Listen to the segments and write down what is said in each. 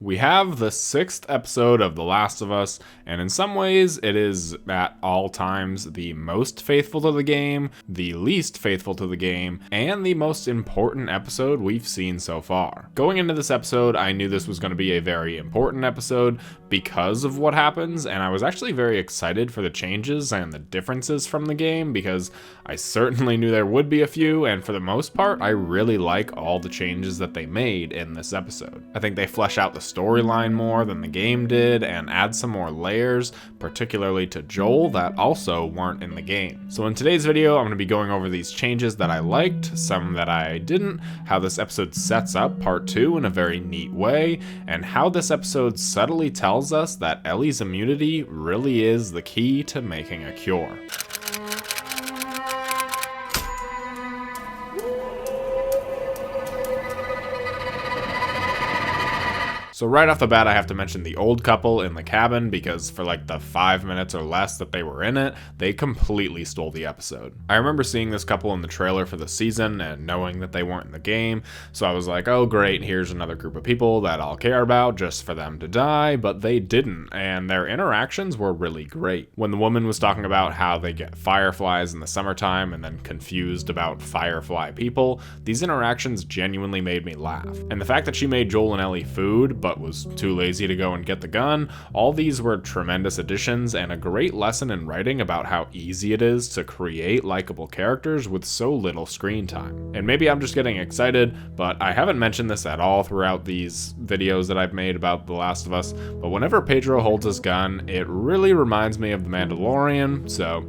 We have the 6th episode of The Last of Us, and in some ways it is at all times the most faithful to the game, the least faithful to the game, and the most important episode we've seen so far. Going into this episode, I knew this was going to be a very important episode because of what happens, and I was actually very excited for the changes and the differences from the game because I certainly knew there would be a few, and for the most part, I really like all the changes that they made in this episode. I think they flesh out the storyline more than the game did and add some more layers, particularly to Joel, that also weren't in the game. So in today's video, I'm going to be going over these changes that I liked, some that I didn't, how this episode sets up part 2 in a very neat way, and how this episode subtly tells us that Ellie's immunity really is the key to making a cure. So right off the bat, I have to mention the old couple in the cabin because for like the 5 minutes or less that they were in it, they completely stole the episode. I remember seeing this couple in the trailer for the season and knowing that they weren't in the game, so I was like, oh great, here's another group of people that I'll care about just for them to die, but they didn't, and their interactions were really great. When the woman was talking about how they get fireflies in the summertime and then confused about firefly people, these interactions genuinely made me laugh. And the fact that she made Joel and Ellie food, but was too lazy to go and get the gun, all these were tremendous additions and a great lesson in writing about how easy it is to create likable characters with so little screen time. And maybe I'm just getting excited, but I haven't mentioned this at all throughout these videos that I've made about The Last of Us, but whenever Pedro holds his gun, it really reminds me of The Mandalorian, so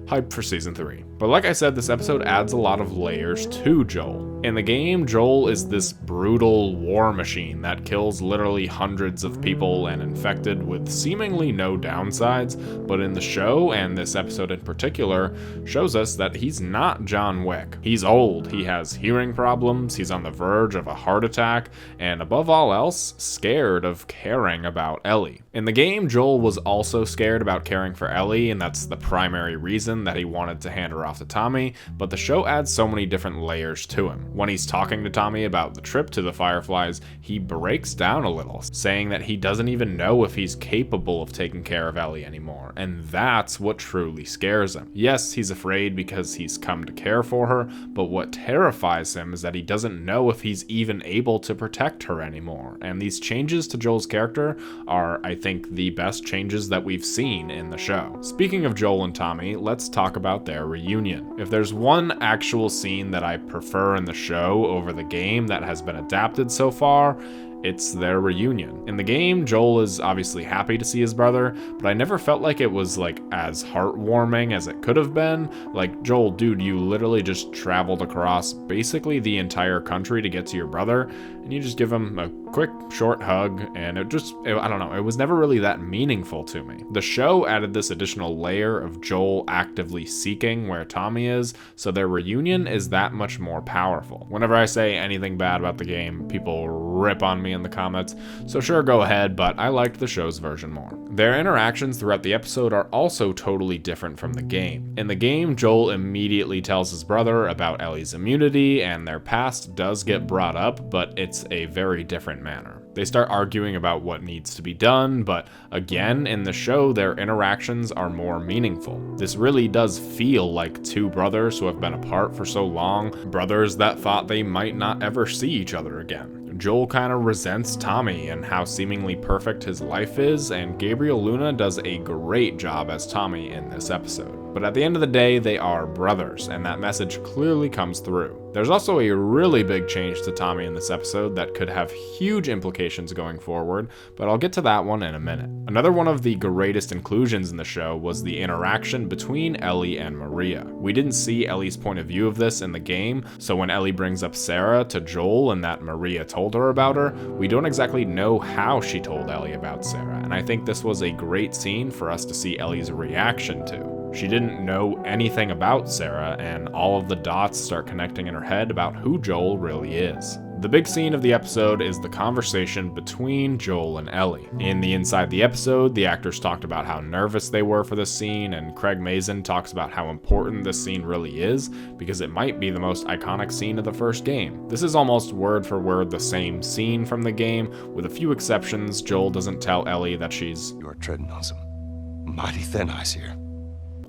hype for season 3. But like I said, this episode adds a lot of layers to Joel. In the game, Joel is this brutal war machine that kills literally hundreds of people and infected with seemingly no downsides, but in the show, and this episode in particular, shows us that he's not John Wick. He's old, he has hearing problems, he's on the verge of a heart attack, and above all else, scared of caring about Ellie. In the game, Joel was also scared about caring for Ellie, and that's the primary reason that he wanted to hand her off to Tommy, but the show adds so many different layers to him. When he's talking to Tommy about the trip to the Fireflies, he breaks down a little, saying that he doesn't even know if he's capable of taking care of Ellie anymore, and that's what truly scares him. Yes, he's afraid because he's come to care for her, but what terrifies him is that he doesn't know if he's even able to protect her anymore, and these changes to Joel's character are, I think, the best changes that we've seen in the show. Speaking of Joel and Tommy, let's talk about their reunion. If there's one actual scene that I prefer in the show over the game that has been adapted so far, it's their reunion. In the game, Joel is obviously happy to see his brother, but I never felt like it was like as heartwarming as it could have been. Like, Joel, dude, you literally just traveled across basically the entire country to get to your brother, and you just give him a quick, short hug, and I don't know, it was never really that meaningful to me. The show added this additional layer of Joel actively seeking where Tommy is, so their reunion is that much more powerful. Whenever I say anything bad about the game, people rip on me in the comments, so sure, go ahead, but I liked the show's version more. Their interactions throughout the episode are also totally different from the game. In the game, Joel immediately tells his brother about Ellie's immunity, and their past does get brought up, but it's a very different manner. They start arguing about what needs to be done, but again, in the show, their interactions are more meaningful. This really does feel like two brothers who have been apart for so long, brothers that thought they might not ever see each other again. Joel kind of resents Tommy and how seemingly perfect his life is, and Gabriel Luna does a great job as Tommy in this episode. But at the end of the day, they are brothers, and that message clearly comes through. There's also a really big change to Tommy in this episode that could have huge implications going forward, but I'll get to that one in a minute. Another one of the greatest inclusions in the show was the interaction between Ellie and Maria. We didn't see Ellie's point of view of this in the game, so when Ellie brings up Sarah to Joel and that Maria told her about her, we don't exactly know how she told Ellie about Sarah, and I think this was a great scene for us to see Ellie's reaction to. She didn't know anything about Sarah, and all of the dots start connecting in her head about who Joel really is. The big scene of the episode is the conversation between Joel and Ellie. In the Inside the Episode, the actors talked about how nervous they were for this scene, and Craig Mazin talks about how important this scene really is, because it might be the most iconic scene of the first game. This is almost word for word the same scene from the game, with a few exceptions. Joel doesn't tell Ellie that she's You are treading on some mighty thin ice here.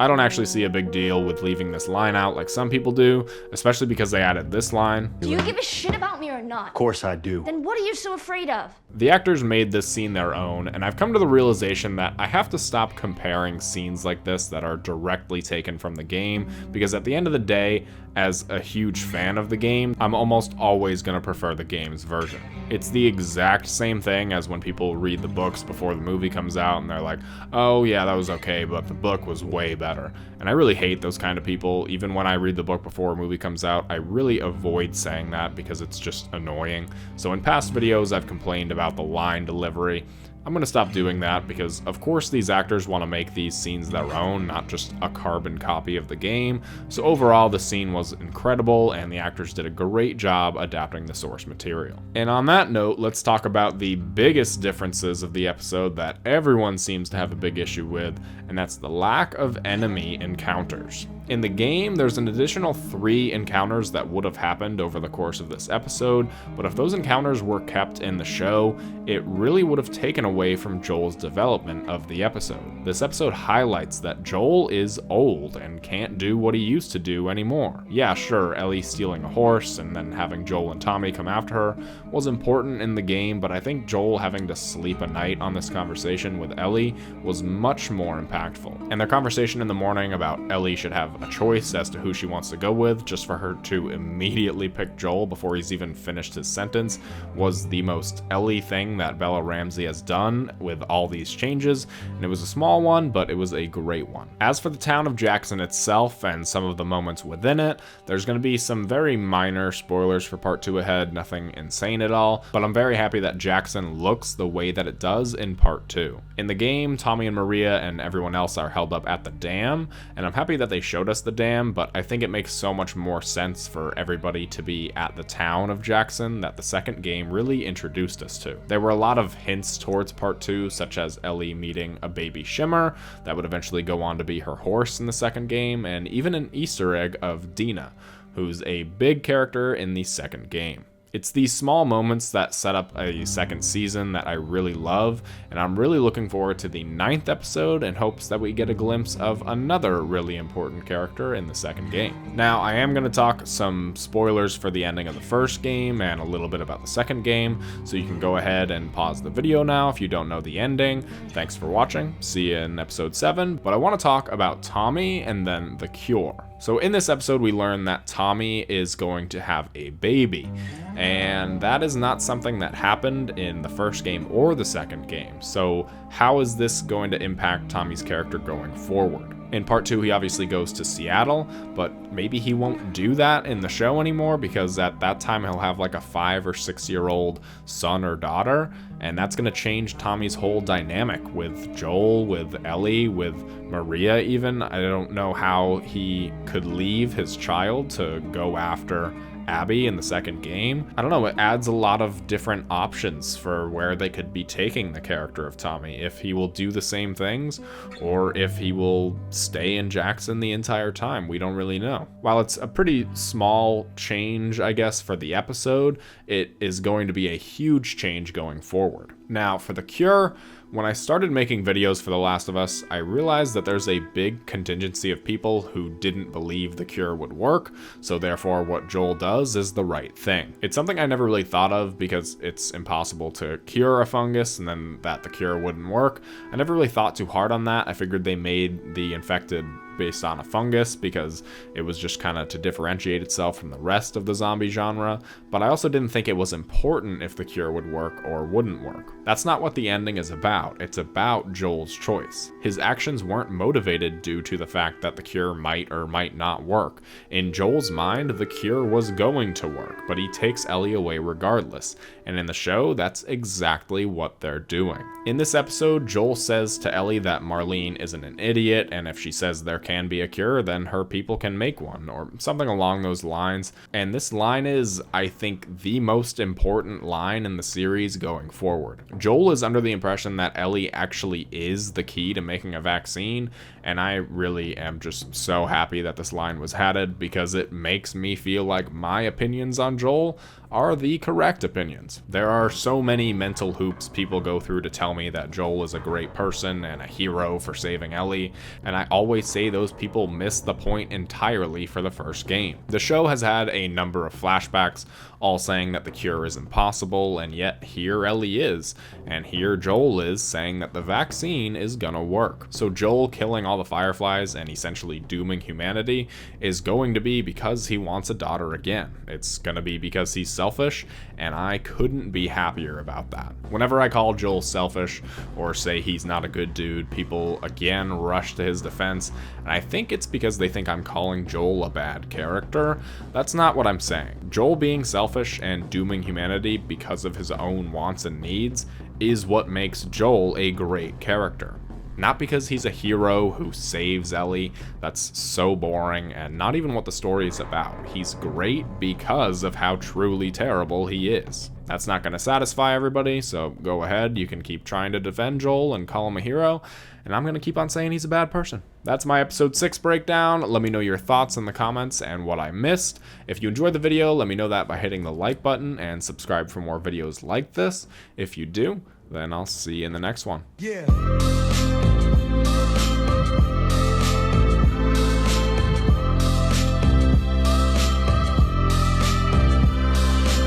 I don't actually see a big deal with leaving this line out like some people do, especially because they added this line. Do you give a shit about me or not? Of course I do. Then what are you so afraid of? The actors made this scene their own, and I've come to the realization that I have to stop comparing scenes like this that are directly taken from the game, because at the end of the day, as a huge fan of the game, I'm almost always going to prefer the game's version. It's the exact same thing as when people read the books before the movie comes out and they're like, oh yeah, that was okay, but the book was way better. And I really hate those kind of people. Even when I read the book before a movie comes out, I really avoid saying that because it's just annoying. So in past videos, I've complained about the line delivery. I'm going to stop doing that because, of course, these actors want to make these scenes their own, not just a carbon copy of the game. So overall, the scene was incredible, and the actors did a great job adapting the source material. And on that note, let's talk about the biggest differences of the episode that everyone seems to have a big issue with, and that's the lack of enemy encounters. In the game, there's an additional 3 encounters that would have happened over the course of this episode, but if those encounters were kept in the show, it really would have taken away from Joel's development of the episode. This episode highlights that Joel is old and can't do what he used to do anymore. Yeah, sure, Ellie stealing a horse and then having Joel and Tommy come after her was important in the game, but I think Joel having to sleep a night on this conversation with Ellie was much more impactful. And their conversation in the morning about Ellie should have a choice as to who she wants to go with, just for her to immediately pick Joel before he's even finished his sentence, was the most Ellie thing that Bella Ramsey has done with all these changes, and it was a small one, but it was a great one. As for the town of Jackson itself and some of the moments within it, there's going to be some very minor spoilers for part 2 ahead, nothing insane at all, but I'm very happy that Jackson looks the way that it does in part 2. In the game, Tommy and Maria and everyone else are held up at the dam, and I'm happy that they showed us the dam, but I think it makes so much more sense for everybody to be at the town of Jackson that the second game really introduced us to. There were a lot of hints towards part 2, such as Ellie meeting a baby Shimmer that would eventually go on to be her horse in the second game, and even an Easter egg of Dina, who's a big character in the second game. It's these small moments that set up a second season that I really love, and I'm really looking forward to the 9th episode in hopes that we get a glimpse of another really important character in the second game. Now, I am going to talk some spoilers for the ending of the first game and a little bit about the second game, so you can go ahead and pause the video now if you don't know the ending. Thanks for watching. See you in episode 7, but I want to talk about Tommy and then the cure. So in this episode, we learn that Tommy is going to have a baby, and that is not something that happened in the first game or the second game. So how is this going to impact Tommy's character going forward? In part 2, he obviously goes to Seattle, but maybe he won't do that in the show anymore because at that time he'll have like a 5 or 6-year-old son or daughter, and that's going to change Tommy's whole dynamic with Joel, with Ellie, with Maria even. I don't know how he could leave his child to go after Abby in the second game. I don't know, it adds a lot of different options for where they could be taking the character of Tommy, if he will do the same things or if he will stay in Jackson the entire time. We don't really know. While it's a pretty small change, I guess, for the episode, it is going to be a huge change going forward. Now, for the cure, when I started making videos for The Last of Us, I realized that there's a big contingency of people who didn't believe the cure would work, so therefore what Joel does is the right thing. It's something I never really thought of because it's impossible to cure a fungus and then that the cure wouldn't work. I never really thought too hard on that. I figured they made the infected based on a fungus because it was just kind of to differentiate itself from the rest of the zombie genre, but I also didn't think it was important if the cure would work or wouldn't work. That's not what the ending is about. It's about Joel's choice. His actions weren't motivated due to the fact that the cure might or might not work. In Joel's mind, the cure was going to work, but he takes Ellie away regardless, And in the show, that's exactly what they're doing. In this episode, Joel says to Ellie that Marlene isn't an idiot, and if she says there can be a cure, then her people can make one, or something along those lines. And this line is, I think, the most important line in the series going forward. Joel is under the impression that Ellie actually is the key to making a vaccine, and I really am just so happy that this line was added, because it makes me feel like my opinions on Joel are the correct opinions. There are so many mental hoops people go through to tell me that Joel is a great person and a hero for saving Ellie, and I always say those people miss the point entirely for the first game. The show has had a number of flashbacks, all saying that the cure is impossible, and yet here Ellie is, and here Joel is saying that the vaccine is gonna work. So Joel killing all the Fireflies and essentially dooming humanity is going to be because he wants a daughter again. It's gonna be because he's selfish, and I couldn't be happier about that. Whenever I call Joel selfish or say he's not a good dude, people again rush to his defense, and I think it's because they think I'm calling Joel a bad character. That's not what I'm saying. Joel being selfish and dooming humanity because of his own wants and needs is what makes Joel a great character. Not because he's a hero who saves Ellie, that's so boring, and not even what the story is about. He's great because of how truly terrible he is. That's not going to satisfy everybody, so go ahead, you can keep trying to defend Joel and call him a hero, and I'm going to keep on saying he's a bad person. That's my episode 6 breakdown. Let me know your thoughts in the comments and what I missed. If you enjoyed the video, let me know that by hitting the like button and subscribe for more videos like this. If you do, then I'll see you in the next one. Yeah.